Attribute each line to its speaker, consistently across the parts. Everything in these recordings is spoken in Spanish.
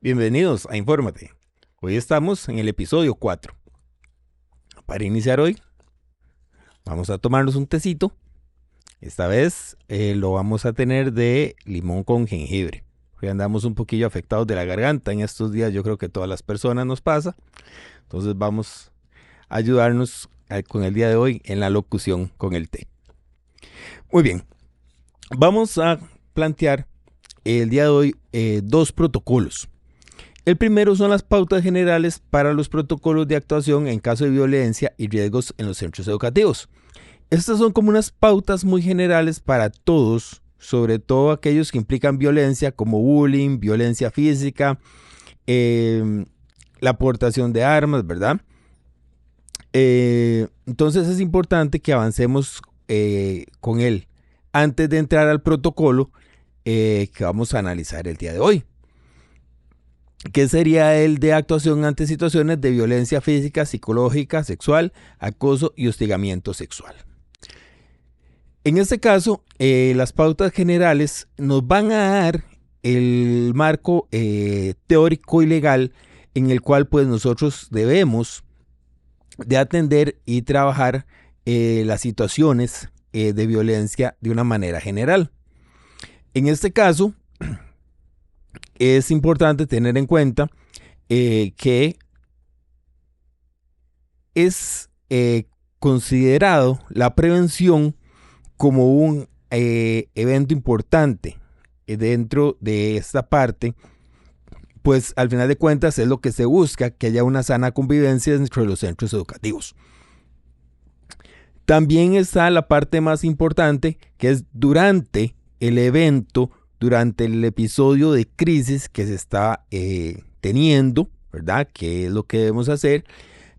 Speaker 1: Bienvenidos a Infórmate. Hoy estamos en el episodio 4. Para iniciar hoy, vamos a tomarnos un tecito. Esta vez lo vamos a tener de limón con jengibre. Hoy andamos un poquillo afectados de la garganta. En estos días yo creo que a todas las personas nos pasa. Entonces vamos a ayudarnos con el día de hoy en la locución con el té. Muy bien, vamos a plantear el día de hoy dos protocolos. El primero son las pautas generales para los protocolos de actuación en caso de violencia y riesgos en los centros educativos. Estas son como unas pautas muy generales para todos, sobre todo aquellos que implican violencia como bullying, violencia física, la aportación de armas, ¿verdad? Entonces es importante que avancemos con él antes de entrar al protocolo que vamos a analizar el día de hoy, que sería el de actuación ante situaciones de violencia física, psicológica, sexual, acoso y hostigamiento sexual. En este caso, las pautas generales nos van a dar el marco teórico y legal en el cual pues nosotros debemos de atender y trabajar las situaciones de violencia de una manera general. En este caso, es importante tener en cuenta que es considerado la prevención como un evento importante dentro de esta parte, pues al final de cuentas es lo que se busca, que haya una sana convivencia dentro de los centros educativos. También está la parte más importante, que es durante el evento, durante el episodio de crisis que se está teniendo, ¿verdad? Que es lo que debemos hacer,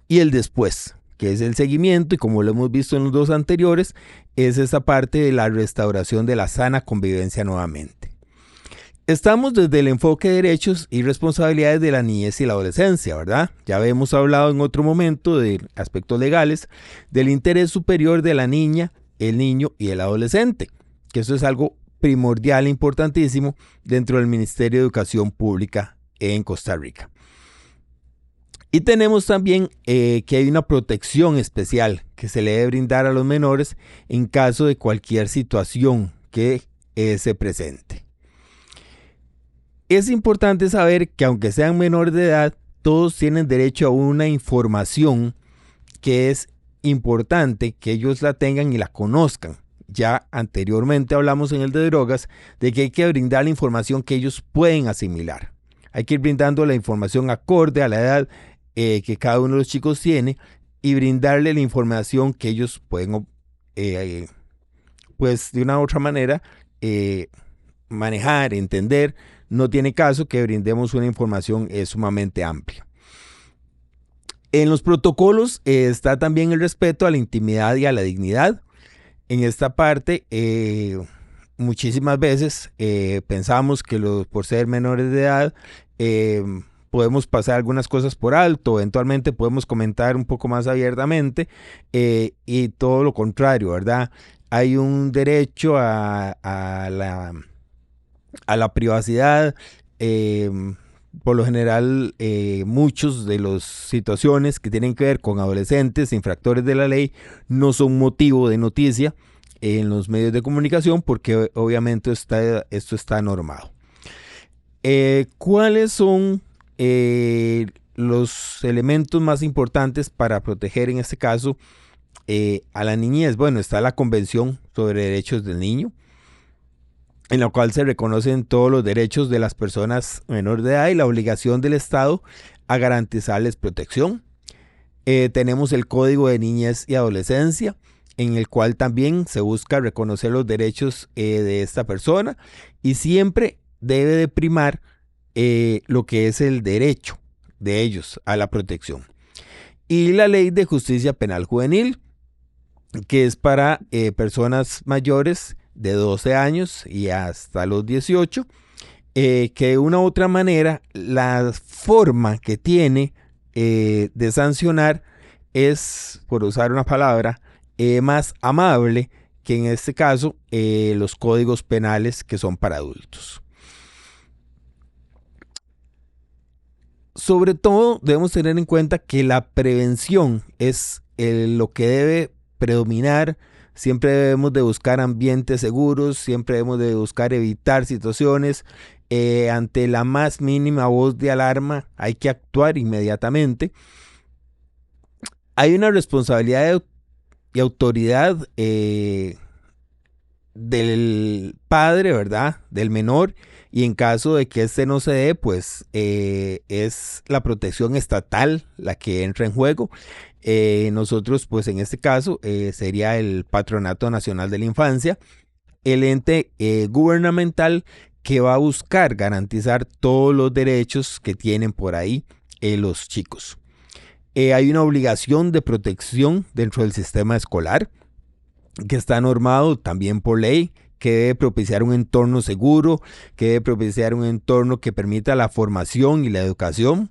Speaker 1: y el después, que es el seguimiento, y como lo hemos visto en los dos anteriores, es esa parte de la restauración de la sana convivencia nuevamente. Estamos desde el enfoque de derechos y responsabilidades de la niñez y la adolescencia, ¿verdad? Ya habíamos hablado en otro momento de aspectos legales, del interés superior de la niña, el niño y el adolescente, que eso es algo primordial e importantísimo dentro del Ministerio de Educación Pública en Costa Rica. Y tenemos también que hay una protección especial que se le debe brindar a los menores en caso de cualquier situación que se presente. Es importante saber que aunque sean menores de edad, todos tienen derecho a una información que es importante que ellos la tengan y la conozcan. Ya anteriormente hablamos en el de drogas de que hay que brindar la información que ellos pueden asimilar. Hay que ir brindando la información acorde a la edad que cada uno de los chicos tiene y brindarle la información que ellos pueden, pues de una u otra manera, manejar, entender. No tiene caso que brindemos una información sumamente amplia. En los protocolos está también el respeto a la intimidad y a la dignidad. En esta parte, muchísimas veces pensamos que por ser menores de edad, podemos pasar algunas cosas por alto, eventualmente podemos comentar un poco más abiertamente y todo lo contrario, ¿verdad? Hay un derecho a la privacidad. Por lo general, muchos de las situaciones que tienen que ver con adolescentes, infractores de la ley, no son motivo de noticia en los medios de comunicación porque obviamente esto está normado. ¿Cuáles son los elementos más importantes para proteger en este caso a la niñez? Bueno, está la Convención sobre Derechos del Niño, en la cual se reconocen todos los derechos de las personas menores de edad y la obligación del Estado a garantizarles protección. Tenemos el Código de Niñez y Adolescencia, en el cual también se busca reconocer los derechos de esta persona y siempre debe de primar lo que es el derecho de ellos a la protección. Y la Ley de Justicia Penal Juvenil, que es para personas mayores de 12 años y hasta los 18, que de una u otra manera la forma que tiene de sancionar es, por usar una palabra, más amable que en este caso los códigos penales que son para adultos. sobre todo debemos tener en cuenta que la prevención es lo que debe predominar. Siempre debemos de buscar ambientes seguros, siempre debemos de buscar evitar situaciones. Ante la más mínima voz de alarma hay que actuar inmediatamente. Hay una responsabilidad y autoridad del padre, ¿verdad? Del menor, y en caso de que este no se dé, pues es la protección estatal la que entra en juego. Nosotros, pues en este caso, sería el Patronato Nacional de la Infancia, el ente gubernamental que va a buscar garantizar todos los derechos que tienen por ahí los chicos. Hay una obligación de protección dentro del sistema escolar, que está normado también por ley, que debe propiciar un entorno seguro, que debe propiciar un entorno que permita la formación y la educación,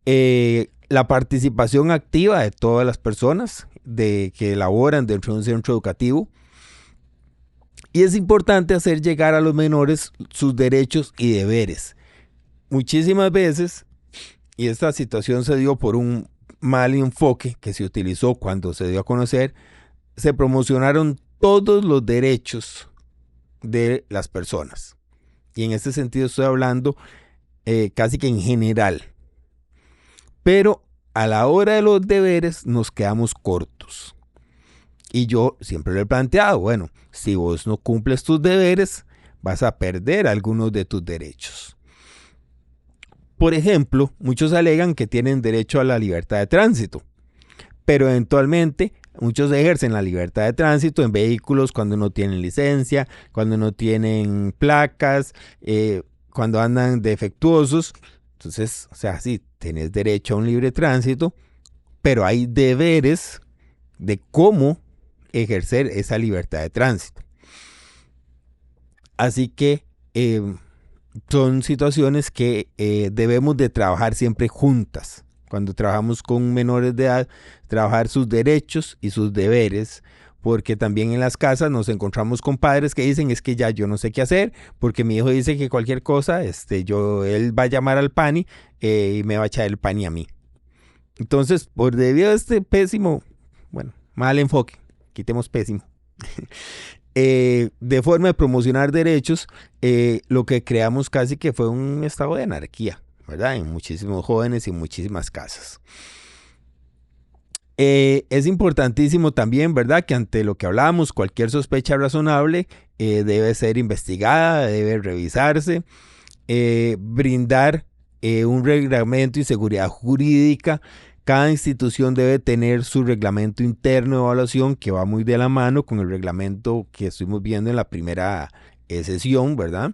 Speaker 1: la participación activa de todas las personas que laboran dentro de un centro educativo. Y es importante hacer llegar a los menores sus derechos y deberes. Muchísimas veces, y esta situación se dio por un mal enfoque que se utilizó cuando se dio a conocer, se promocionaron todos los derechos de las personas. Y en este sentido estoy hablando casi que en general. Pero a la hora de los deberes nos quedamos cortos. Y yo siempre lo he planteado, bueno, si vos no cumples tus deberes, vas a perder algunos de tus derechos. Por ejemplo, muchos alegan que tienen derecho a la libertad de tránsito, pero eventualmente muchos ejercen la libertad de tránsito en vehículos cuando no tienen licencia, cuando no tienen placas, cuando andan defectuosos. Entonces, o sea, sí, tienes derecho a un libre tránsito, pero hay deberes de cómo ejercer esa libertad de tránsito. Así que son situaciones que debemos de trabajar siempre juntas. Cuando trabajamos con menores de edad, trabajar sus derechos y sus deberes, porque también en las casas nos encontramos con padres que dicen, es que ya yo no sé qué hacer, porque mi hijo dice que cualquier cosa, él va a llamar al PANI y me va a echar el PANI a mí. Entonces, por debido a este mal enfoque, quitemos pésimo, de forma de promocionar derechos, lo que creamos casi que fue un estado de anarquía, ¿verdad? En muchísimos jóvenes y muchísimas casas. Es importantísimo también, ¿verdad?, que ante lo que hablamos, cualquier sospecha razonable debe ser investigada, debe revisarse, brindar un reglamento y seguridad jurídica. Cada institución debe tener su reglamento interno de evaluación que va muy de la mano con el reglamento que estuvimos viendo en la primera sesión, ¿verdad?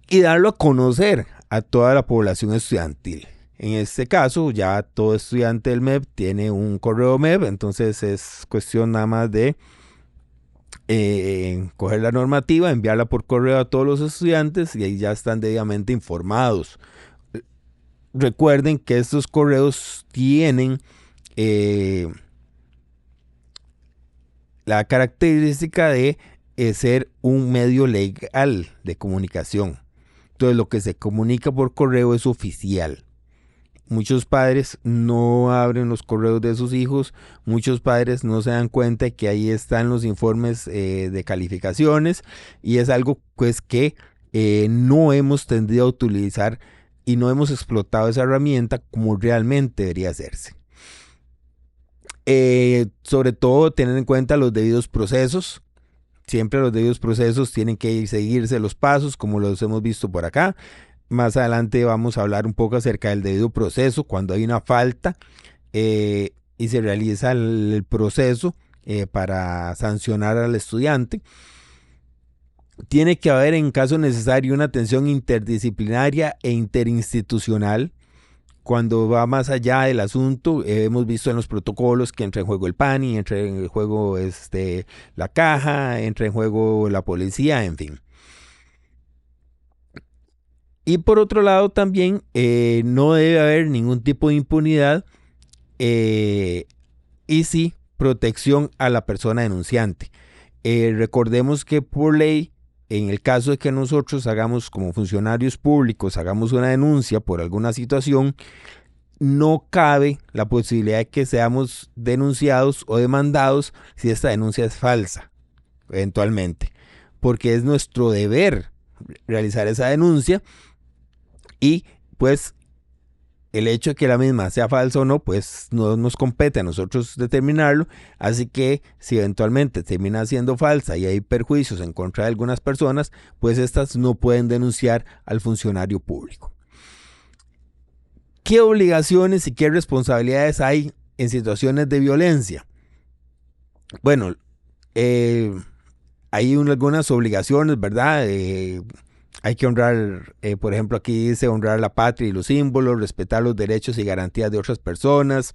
Speaker 1: Y darlo a conocer a toda la población estudiantil. En este caso, ya todo estudiante del MEP tiene un correo MEP, entonces es cuestión nada más de coger la normativa, enviarla por correo a todos los estudiantes y ahí ya están debidamente informados. Recuerden que estos correos tienen la característica de ser un medio legal de comunicación. Entonces lo que se comunica por correo es oficial. Muchos padres no abren los correos de sus hijos, muchos padres no se dan cuenta de que ahí están los informes de calificaciones y es algo pues que no hemos tendido a utilizar y no hemos explotado esa herramienta como realmente debería hacerse. Sobre todo tener en cuenta los debidos procesos. Siempre los debidos procesos tienen que seguirse los pasos como los hemos visto por acá. Más adelante vamos a hablar un poco acerca del debido proceso cuando hay una falta y se realiza el proceso para sancionar al estudiante. Tiene que haber en caso necesario una atención interdisciplinaria e interinstitucional. Cuando va más allá del asunto, hemos visto en los protocolos que entra en juego el PANI, entra en juego la caja, entra en juego la policía, en fin. Y por otro lado también no debe haber ningún tipo de impunidad y sí protección a la persona denunciante. Recordemos que por ley en el caso de que nosotros hagamos como funcionarios públicos, hagamos una denuncia por alguna situación, no cabe la posibilidad de que seamos denunciados o demandados si esta denuncia es falsa, eventualmente, porque es nuestro deber realizar esa denuncia y pues el hecho de que la misma sea falsa o no, pues no nos compete a nosotros determinarlo, así que si eventualmente termina siendo falsa y hay perjuicios en contra de algunas personas, pues estas no pueden denunciar al funcionario público. ¿Qué obligaciones y qué responsabilidades hay en situaciones de violencia? Bueno, hay algunas obligaciones, ¿verdad? Hay que honrar, por ejemplo, aquí dice honrar la patria y los símbolos, respetar los derechos y garantías de otras personas,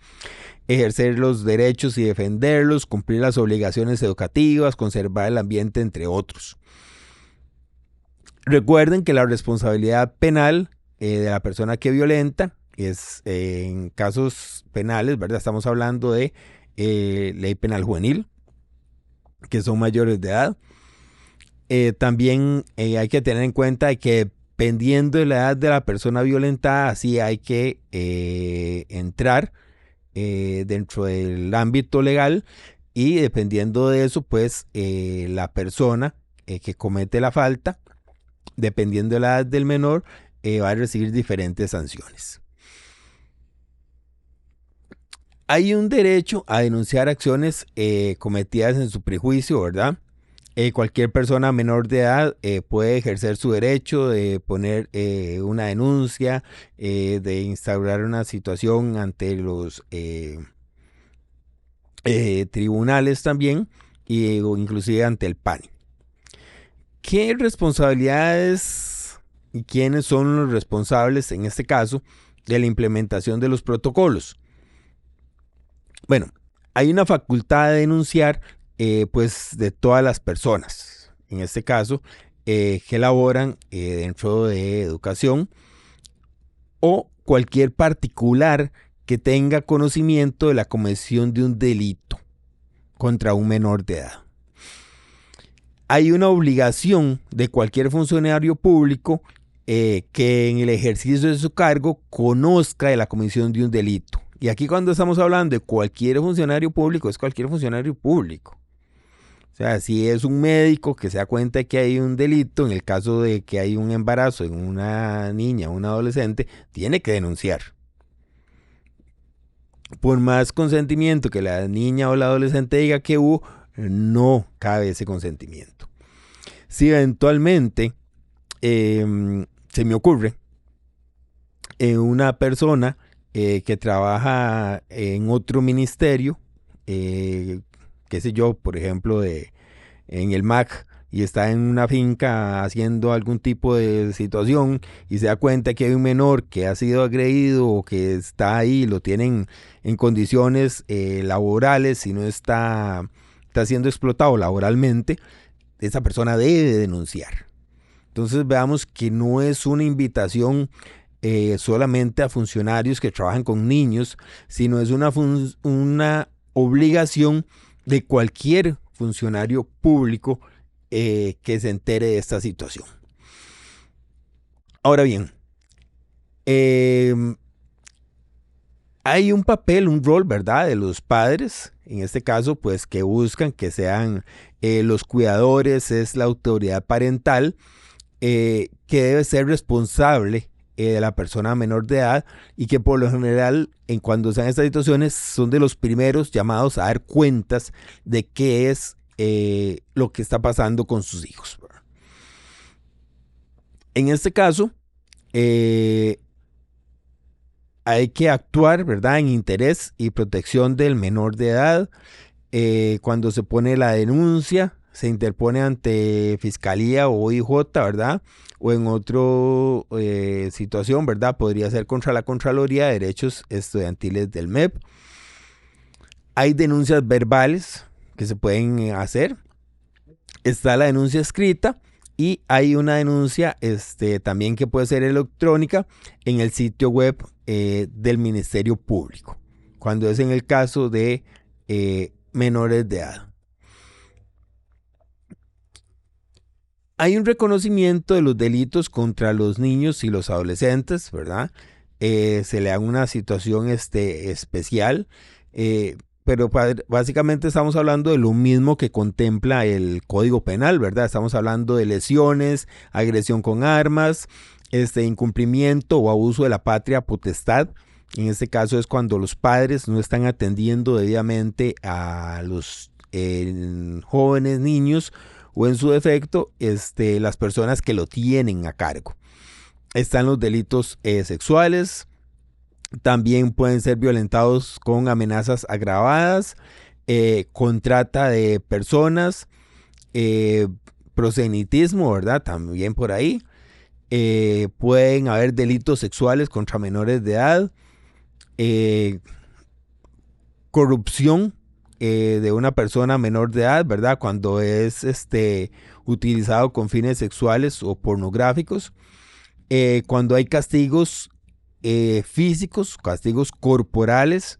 Speaker 1: ejercer los derechos y defenderlos, cumplir las obligaciones educativas, conservar el ambiente, entre otros. Recuerden que la responsabilidad penal de la persona que violenta es en casos penales, ¿verdad? Estamos hablando de ley penal juvenil, que son mayores de edad. También hay que tener en cuenta que dependiendo de la edad de la persona violentada, así hay que entrar dentro del ámbito legal y dependiendo de eso, pues la persona que comete la falta, dependiendo de la edad del menor, va a recibir diferentes sanciones. Hay un derecho a denunciar acciones cometidas en su prejuicio, ¿verdad? Cualquier persona menor de edad puede ejercer su derecho de poner una denuncia, de instaurar una situación ante los tribunales también, o inclusive ante el PANI. ¿Qué responsabilidades y quiénes son los responsables en este caso de la implementación de los protocolos? Bueno, hay una facultad de denunciar pues de todas las personas, en este caso, que laboran dentro de educación o cualquier particular que tenga conocimiento de la comisión de un delito contra un menor de edad. Hay una obligación de cualquier funcionario público que en el ejercicio de su cargo conozca de la comisión de un delito. Y aquí cuando estamos hablando de cualquier funcionario público, es cualquier funcionario público. O sea, si es un médico que se da cuenta de que hay un delito, en el caso de que hay un embarazo en una niña o un adolescente, tiene que denunciar. Por más consentimiento que la niña o el adolescente diga que hubo, no cabe ese consentimiento. Si eventualmente se me ocurre una persona que trabaja en otro ministerio, qué sé yo, por ejemplo, en el MAC, y está en una finca haciendo algún tipo de situación y se da cuenta que hay un menor que ha sido agredido o que está ahí, lo tienen en condiciones laborales y no está siendo explotado laboralmente, esa persona debe denunciar. Entonces veamos que no es una invitación solamente a funcionarios que trabajan con niños, sino es una obligación de cualquier funcionario público que se entere de esta situación. Ahora bien, hay un papel, un rol, ¿verdad?, de los padres, en este caso, pues que buscan que sean los cuidadores, es la autoridad parental, que debe ser responsable de la persona menor de edad y que por lo general en cuando sean estas situaciones son de los primeros llamados a dar cuentas de qué es lo que está pasando con sus hijos. En este caso hay que actuar, ¿verdad?, en interés y protección del menor de edad. Cuando se pone la denuncia, se interpone ante Fiscalía o OIJ, ¿verdad? O en otra situación, ¿verdad? Podría ser contra la Contraloría de Derechos Estudiantiles del MEP. Hay denuncias verbales que se pueden hacer. Está la denuncia escrita y hay una denuncia también que puede ser electrónica en el sitio web del Ministerio Público, cuando es en el caso de menores de edad. Hay un reconocimiento de los delitos contra los niños y los adolescentes, ¿verdad? Se le da una situación especial, pero básicamente estamos hablando de lo mismo que contempla el Código Penal, ¿verdad? Estamos hablando de lesiones, agresión con armas, incumplimiento o abuso de la patria potestad. En este caso es cuando los padres no están atendiendo debidamente a los jóvenes niños o en su defecto las personas que lo tienen a cargo. Están los delitos sexuales, también pueden ser violentados con amenazas agravadas, con trata de personas, prosenitismo, ¿verdad? También por ahí. Pueden haber delitos sexuales contra menores de edad, corrupción de una persona menor de edad, ¿verdad? Cuando es utilizado con fines sexuales o pornográficos. Cuando hay castigos físicos, castigos corporales.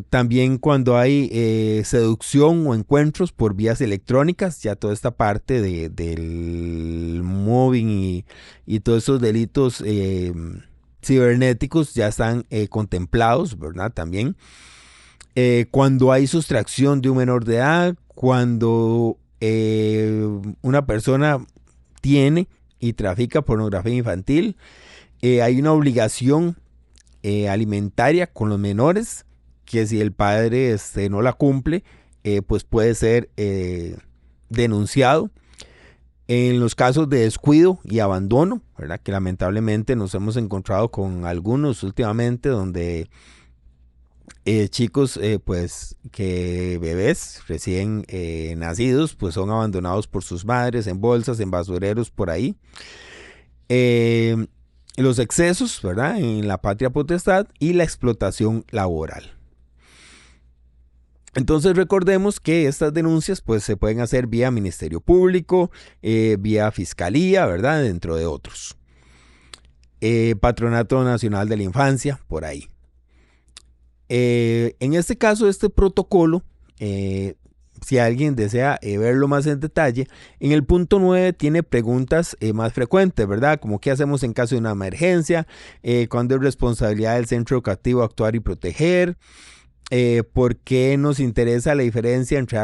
Speaker 1: También cuando hay seducción o encuentros por vías electrónicas, ya toda esta parte del mobbing y todos esos delitos cibernéticos ya están contemplados, ¿verdad? También cuando hay sustracción de un menor de edad, cuando una persona tiene y trafica pornografía infantil, hay una obligación alimentaria con los menores, que si el padre no la cumple, pues puede ser denunciado. En los casos de descuido y abandono, ¿verdad? Que lamentablemente nos hemos encontrado con algunos últimamente donde chicos, pues que bebés recién nacidos, pues son abandonados por sus madres en bolsas, en basureros, por ahí. Los excesos, ¿verdad? En la patria potestad y la explotación laboral. Entonces recordemos que estas denuncias pues se pueden hacer vía Ministerio Público, vía Fiscalía, ¿verdad? Dentro de otros. Patronato Nacional de la Infancia, por ahí. En este caso, este protocolo, si alguien desea verlo más en detalle, en el punto 9 tiene preguntas más frecuentes, ¿verdad? Como qué hacemos en caso de una emergencia, cuándo es responsabilidad del centro educativo actuar y proteger, por qué nos interesa la diferencia entre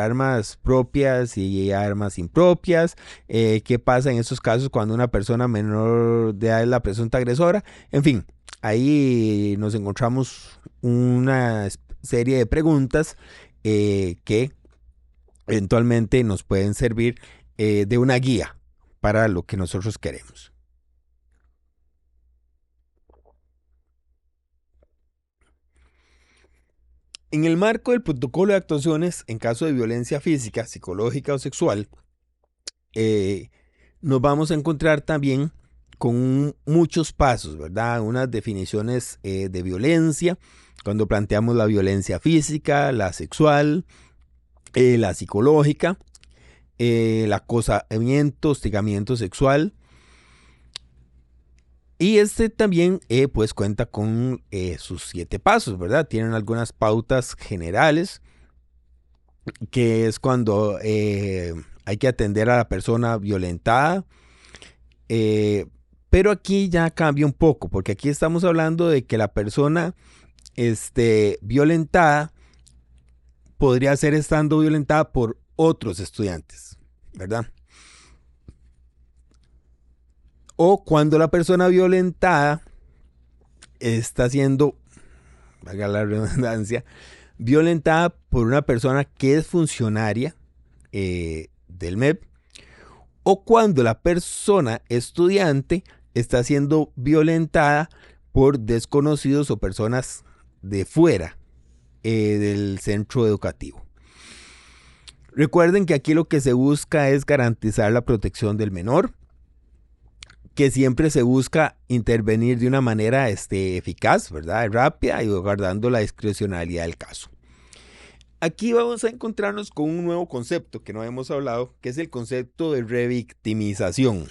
Speaker 1: armas propias y armas impropias, qué pasa en esos casos cuando una persona menor de edad es la presunta agresora, en fin. Ahí nos encontramos una serie de preguntas que eventualmente nos pueden servir de una guía para lo que nosotros queremos. En el marco del protocolo de actuaciones en caso de violencia física, psicológica o sexual, nos vamos a encontrar también con muchos pasos, ¿verdad? Unas definiciones de violencia, cuando planteamos la violencia física, la sexual, la psicológica, el acosamiento, hostigamiento sexual. Y también pues cuenta con sus 7 pasos, ¿verdad? Tienen algunas pautas generales, que es cuando hay que atender a la persona violentada. Pero aquí ya cambia un poco, porque aquí estamos hablando de que la persona violentada podría ser estando violentada por otros estudiantes, ¿verdad? O cuando la persona violentada está siendo, valga la redundancia, violentada por una persona que es funcionaria del MEP, o cuando la persona estudiante está siendo violentada por desconocidos o personas de fuera del centro educativo. Recuerden que aquí lo que se busca es garantizar la protección del menor, que siempre se busca intervenir de una manera eficaz, ¿verdad? Rápida y guardando la discrecionalidad del caso. Aquí vamos a encontrarnos con un nuevo concepto que no hemos hablado, que es el concepto de revictimización.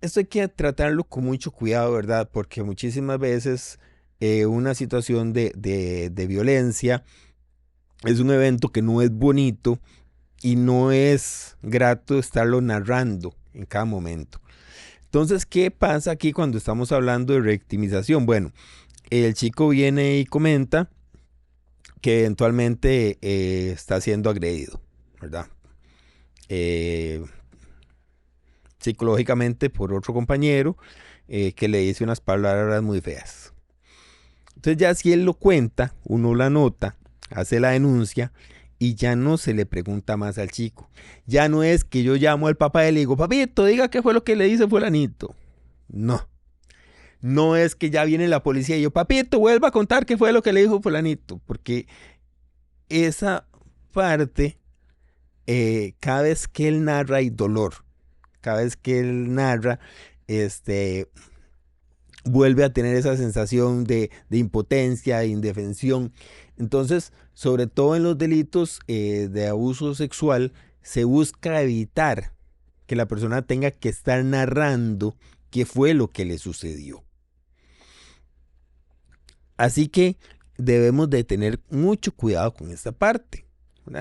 Speaker 1: Esto hay que tratarlo con mucho cuidado, ¿verdad? Porque muchísimas veces una situación de violencia es un evento que no es bonito y no es grato estarlo narrando en cada momento. Entonces, ¿qué pasa aquí cuando estamos hablando de revictimización? Bueno, el chico viene y comenta que eventualmente está siendo agredido, ¿verdad? Psicológicamente por otro compañero que le dice unas palabras muy feas. Entonces ya si él lo cuenta, uno la nota, hace la denuncia y ya no se le pregunta más al chico. Ya no es que yo llamo al papá y le digo, papito, diga qué fue lo que le dice fulanito. No. No es que ya viene la policía y yo, papito, vuelva a contar qué fue lo que le dijo fulanito. Porque esa parte, cada vez que él narra hay dolor. Cada vez que él narra, vuelve a tener esa sensación de impotencia, de indefensión. Entonces, sobre todo en los delitos de abuso sexual, se busca evitar que la persona tenga que estar narrando qué fue lo que le sucedió. Así que debemos de tener mucho cuidado con esta parte.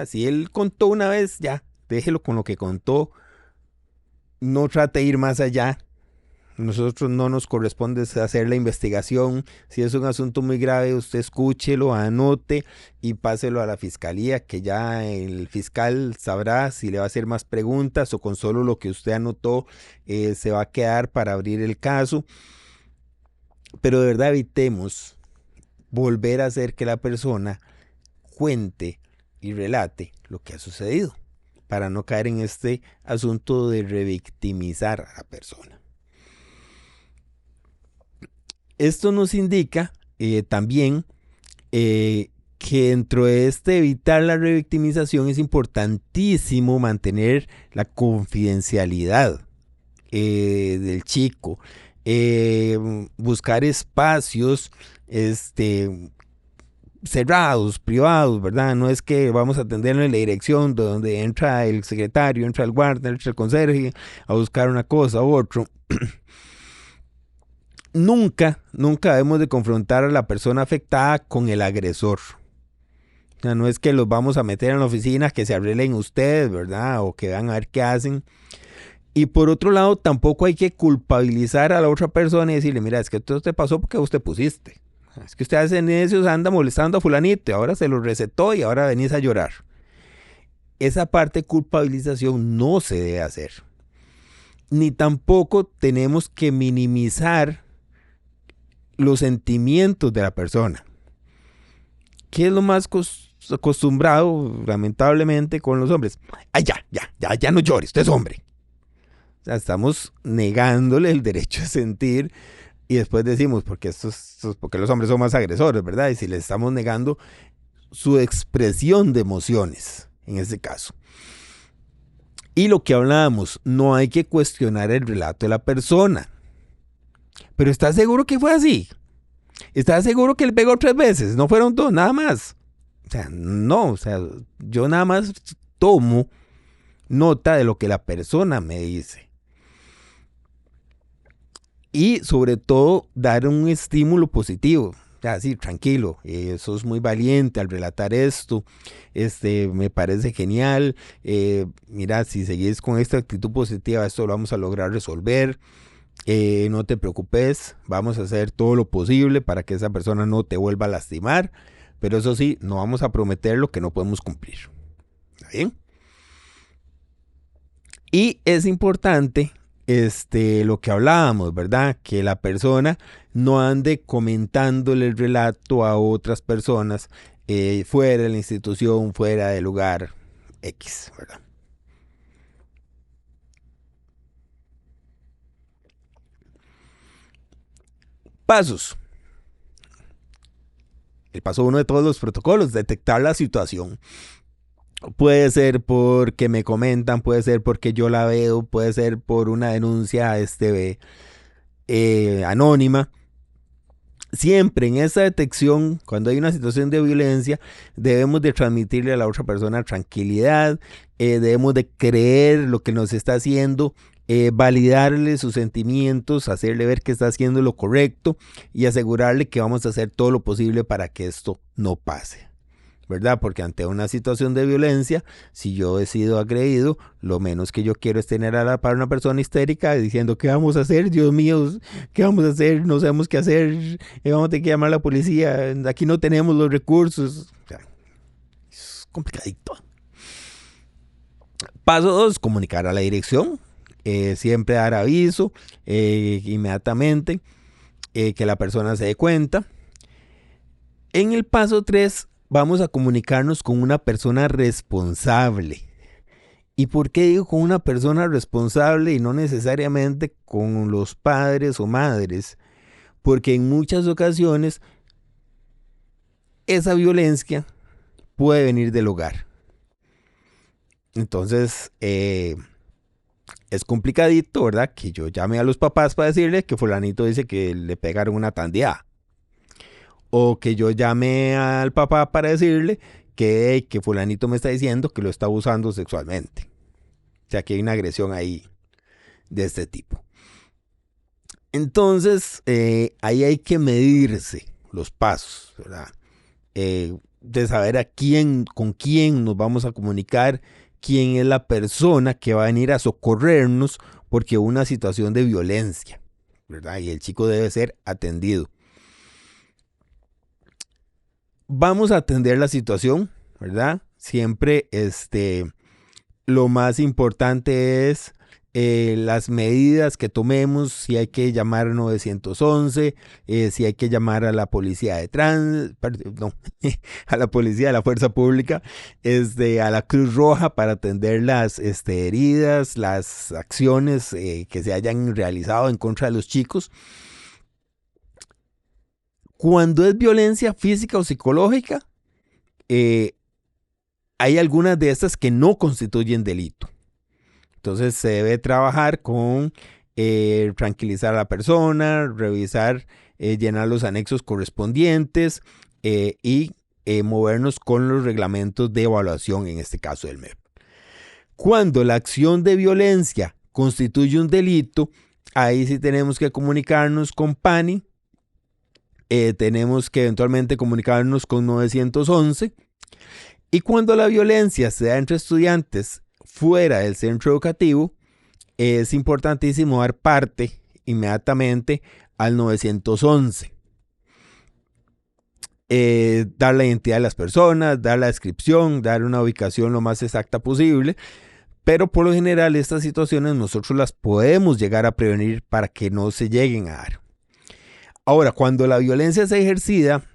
Speaker 1: Si él contó una vez, ya, déjelo con lo que contó. No trate de ir más allá. Nosotros no nos corresponde hacer la investigación. Si es un asunto muy grave, usted escúchelo, anote y páselo a la fiscalía, que ya el fiscal sabrá si le va a hacer más preguntas o con solo lo que usted anotó se va a quedar para abrir el caso. Pero de verdad evitemos volver a hacer que la persona cuente y relate lo que ha sucedido, para no caer en este asunto de revictimizar a la persona. Esto nos indica también que dentro de evitar la revictimización es importantísimo mantener la confidencialidad del chico, buscar espacios cerrados, privados, ¿verdad? No es que vamos a atenderlo en la dirección donde entra el secretario, entra el guardia, entra el conserje a buscar una cosa u otro. Nunca debemos de confrontar a la persona afectada con el agresor. O sea, no es que los vamos a meter en la oficina, que se arreglen ustedes, ¿verdad? O que vean a ver qué hacen. Y por otro lado, tampoco hay que culpabilizar a la otra persona y decirle, mira, es que esto te pasó porque vos te pusiste. Es que usted hace negocios, anda molestando a fulanito y ahora se lo recetó y ahora venís a llorar. Esa parte de culpabilización no se debe hacer. Ni tampoco tenemos que minimizar los sentimientos de la persona. ¿Qué es lo más acostumbrado, lamentablemente, con los hombres? Ay, ya no llores, usted es hombre. O sea, estamos negándole el derecho a sentir y después decimos, porque los hombres son más agresores, ¿verdad? Y si les estamos negando su expresión de emociones, en este caso. Y lo que hablábamos, no hay que cuestionar el relato de la persona. Pero ¿estás seguro que fue así? ¿Estás seguro que él pegó 3 veces? No fueron 2, nada más. O sea, no, yo nada más tomo nota de lo que la persona me dice. Y sobre todo, dar un estímulo positivo. Sí, tranquilo, sos muy valiente al relatar esto, me parece genial, mira, si seguís con esta actitud positiva, esto lo vamos a lograr resolver, no te preocupes, vamos a hacer todo lo posible para que esa persona no te vuelva a lastimar, pero eso sí, no vamos a prometer lo que no podemos cumplir. ¿Está bien? Y es importante lo que hablábamos, ¿verdad? Que la persona no ande comentándole el relato a otras personas fuera de la institución, fuera del lugar X, ¿verdad? Pasos. El paso 1 de todos los protocolos, detectar la situación. Puede ser porque me comentan, puede ser porque yo la veo, puede ser por una denuncia anónima. Siempre en esa detección, cuando hay una situación de violencia, debemos de transmitirle a la otra persona tranquilidad, debemos de creer lo que nos está haciendo, validarle sus sentimientos, hacerle ver que está haciendo lo correcto y asegurarle que vamos a hacer todo lo posible para que esto no pase. ¿verdad? Porque ante una situación de violencia, si yo he sido agredido, lo menos que yo quiero es tener a la par una persona histérica diciendo, ¿qué vamos a hacer? Dios mío, ¿qué vamos a hacer? No sabemos qué hacer, vamos a tener que llamar a la policía, aquí no tenemos los recursos. O sea, es complicadito. Paso 2, comunicar a la dirección. Siempre dar aviso inmediatamente, que la persona se dé cuenta. En el paso 3, vamos a comunicarnos con una persona responsable. ¿Y por qué digo con una persona responsable y no necesariamente con los padres o madres? Porque en muchas ocasiones esa violencia puede venir del hogar. Entonces, es complicadito, ¿verdad? Que yo llame a los papás para decirle que fulanito dice que le pegaron una tandeada. O que yo llame al papá para decirle que fulanito me está diciendo que lo está abusando sexualmente. O sea, que hay una agresión ahí de este tipo. Entonces, ahí hay que medirse los pasos, ¿verdad? De saber con quién nos vamos a comunicar, quién es la persona que va a venir a socorrernos porque hubo una situación de violencia, ¿verdad? Y el chico debe ser atendido. Vamos a atender la situación, ¿verdad? Siempre lo más importante es las medidas que tomemos, si hay que llamar al 911, si hay que llamar a la policía de a la policía de la fuerza pública, a la Cruz Roja para atender las heridas, las acciones que se hayan realizado en contra de los chicos. Cuando es violencia física o psicológica, hay algunas de estas que no constituyen delito. Entonces se debe trabajar con tranquilizar a la persona, revisar, llenar los anexos correspondientes y movernos con los reglamentos de evaluación, en este caso del MEP. Cuando la acción de violencia constituye un delito, ahí sí tenemos que comunicarnos con PANI, tenemos que eventualmente comunicarnos con 911. Y cuando la violencia se da entre estudiantes fuera del centro educativo, es importantísimo dar parte inmediatamente al 911. Dar la identidad de las personas, dar la descripción, dar una ubicación lo más exacta posible. Pero por lo general estas situaciones nosotros las podemos llegar a prevenir para que no se lleguen a dar. Ahora, cuando la violencia es ejercida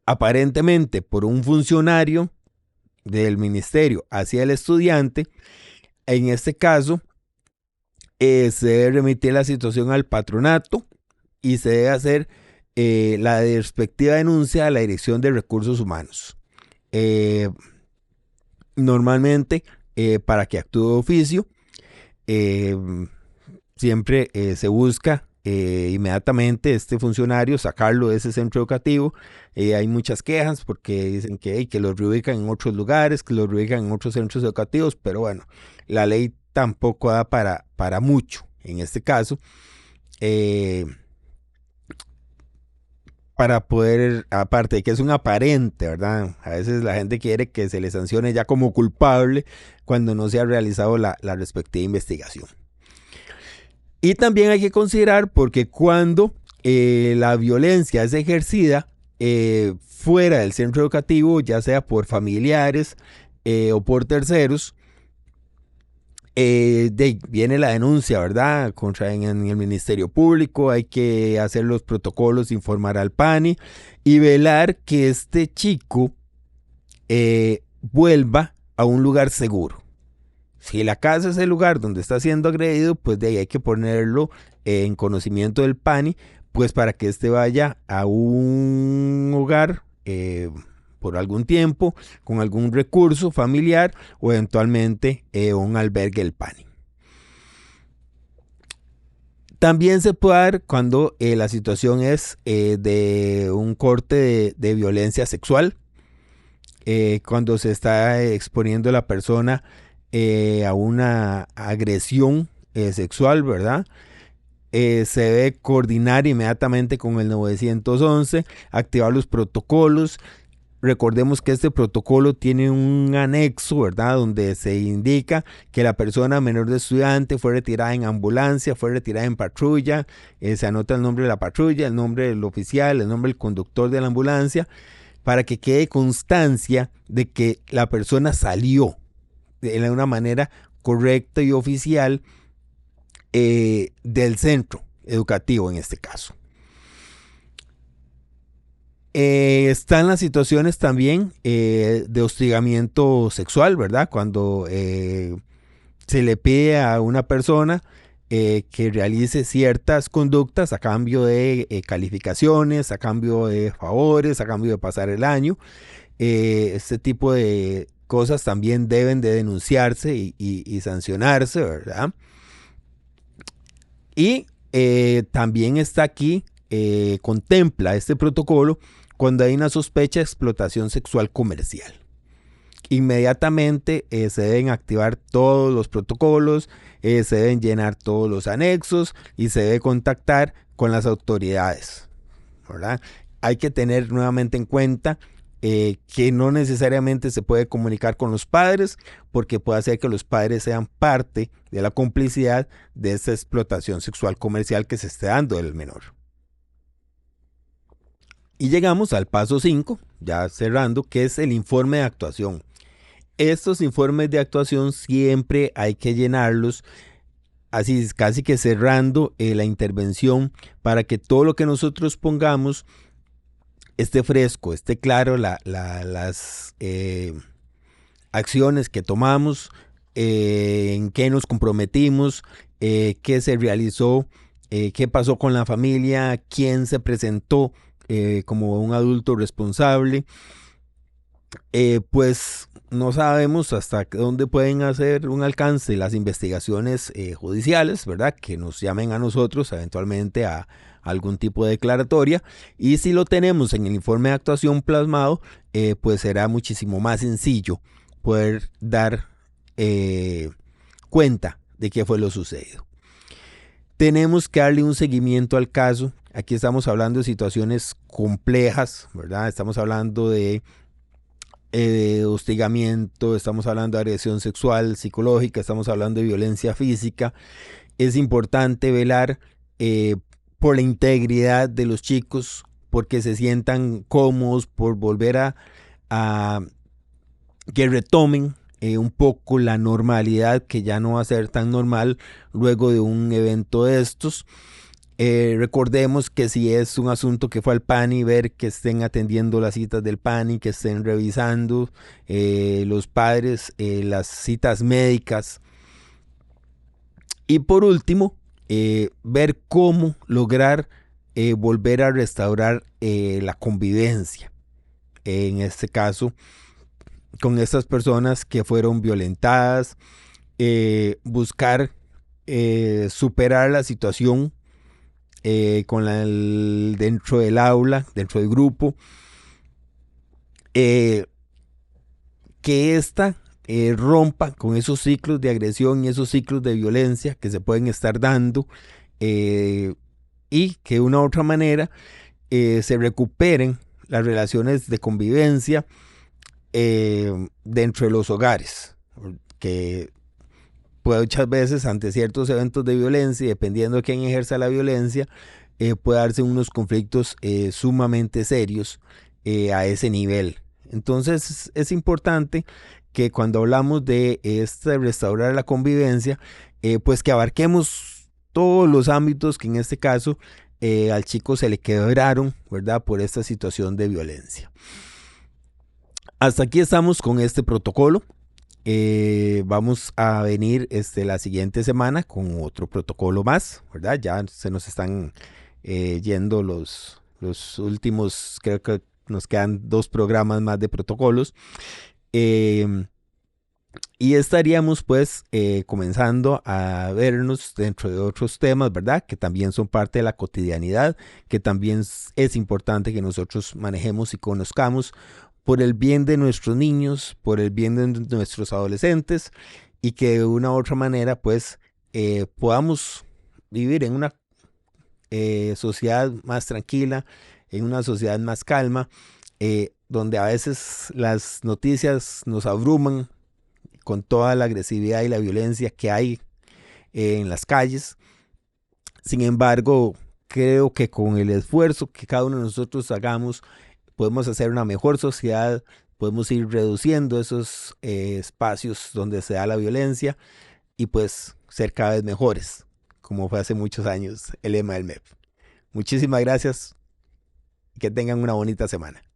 Speaker 1: aparentemente por un funcionario del ministerio hacia el estudiante, en este caso se debe remitir la situación al patronato y se debe hacer la respectiva denuncia a la Dirección de Recursos Humanos. Normalmente, para que actúe de oficio, siempre se busca inmediatamente este funcionario sacarlo de ese centro educativo. Hay muchas quejas porque dicen que los reubican en otros lugares, que los reubican en otros centros educativos, pero bueno, la ley tampoco da para mucho en este caso. Para poder, aparte de que es un aparente, ¿verdad? A veces la gente quiere que se le sancione ya como culpable cuando no se ha realizado la respectiva investigación. Y también hay que considerar porque cuando la violencia es ejercida fuera del centro educativo, ya sea por familiares o por terceros, viene la denuncia, ¿verdad? En el Ministerio Público, hay que hacer los protocolos, informar al PANI y velar que este chico vuelva a un lugar seguro. Si la casa es el lugar donde está siendo agredido, pues de ahí hay que ponerlo en conocimiento del PANI, pues para que éste vaya a un hogar por algún tiempo, con algún recurso familiar o eventualmente un albergue del PANI. También se puede dar cuando la situación es de un corte de violencia sexual, cuando se está exponiendo la persona a una agresión sexual, ¿verdad? Se debe coordinar inmediatamente con el 911, activar los protocolos recordemos que este protocolo tiene un anexo, ¿verdad? Donde se indica que la persona menor de estudiante fue retirada en ambulancia, fue retirada en patrulla, se anota el nombre de la patrulla, el nombre del oficial, el nombre del conductor de la ambulancia, para que quede constancia de que la persona salió de una manera correcta y oficial del centro educativo en este caso. Están las situaciones también de hostigamiento sexual, ¿verdad? Cuando se le pide a una persona que realice ciertas conductas a cambio de calificaciones, a cambio de favores, a cambio de pasar el año. Este tipo de cosas también deben de denunciarse y sancionarse, ¿verdad? Y también está aquí, contempla este protocolo cuando hay una sospecha de explotación sexual comercial. Inmediatamente se deben activar todos los protocolos, se deben llenar todos los anexos y se debe contactar con las autoridades, ¿verdad? Hay que tener nuevamente en cuenta que no necesariamente se puede comunicar con los padres, porque puede hacer que los padres sean parte de la complicidad de esta explotación sexual comercial que se esté dando del menor. Y llegamos al paso 5, ya cerrando, que es el informe de actuación. Estos informes de actuación siempre hay que llenarlos, así casi que cerrando la intervención, para que todo lo que nosotros pongamos esté fresco, esté claro las acciones que tomamos, en qué nos comprometimos, qué se realizó, qué pasó con la familia, quién se presentó como un adulto responsable. Pues no sabemos hasta dónde pueden hacer un alcance las investigaciones judiciales, ¿verdad? Que nos llamen a nosotros eventualmente a algún tipo de declaratoria, y si lo tenemos en el informe de actuación plasmado, pues será muchísimo más sencillo poder dar cuenta de qué fue lo sucedido. Tenemos que darle un seguimiento al caso. Aquí estamos hablando de situaciones complejas, ¿verdad? Estamos hablando de hostigamiento, estamos hablando de agresión sexual, psicológica, estamos hablando de violencia física. Es importante velar por la integridad de los chicos, porque se sientan cómodos, por volver a que retomen un poco la normalidad, que ya no va a ser tan normal luego de un evento de estos. Recordemos que si es un asunto que fue al PANI, ver que estén atendiendo las citas del PANI, que estén revisando los padres las citas médicas. Y por último, ver cómo lograr volver a restaurar la convivencia. En este caso, con estas personas que fueron violentadas, buscar superar la situación dentro del aula, dentro del grupo, que ésta rompa con esos ciclos de agresión y esos ciclos de violencia que se pueden estar dando, y que de una u otra manera se recuperen las relaciones de convivencia dentro de los hogares, que muchas veces ante ciertos eventos de violencia, dependiendo de quién ejerza la violencia, puede darse unos conflictos sumamente serios a ese nivel. Entonces es importante que cuando hablamos de restaurar la convivencia, pues que abarquemos todos los ámbitos que en este caso al chico se le quebraron, ¿verdad? Por esta situación de violencia. Hasta aquí estamos con este protocolo. Vamos a venir la siguiente semana con otro protocolo más, ¿verdad? Ya se nos están yendo los últimos, creo que nos quedan 2 programas más de protocolos. Y estaríamos pues comenzando a vernos dentro de otros temas, ¿verdad? Que también son parte de la cotidianidad, que también es importante que nosotros manejemos y conozcamos por el bien de nuestros niños, por el bien de nuestros adolescentes, y que de una u otra manera pues podamos vivir en una sociedad más tranquila, en una sociedad más calma, donde a veces las noticias nos abruman con toda la agresividad y la violencia que hay en las calles. Sin embargo, creo que con el esfuerzo que cada uno de nosotros hagamos, podemos hacer una mejor sociedad, podemos ir reduciendo esos espacios donde se da la violencia y pues ser cada vez mejores, como fue hace muchos años el lema del MEP. Muchísimas gracias y que tengan una bonita semana.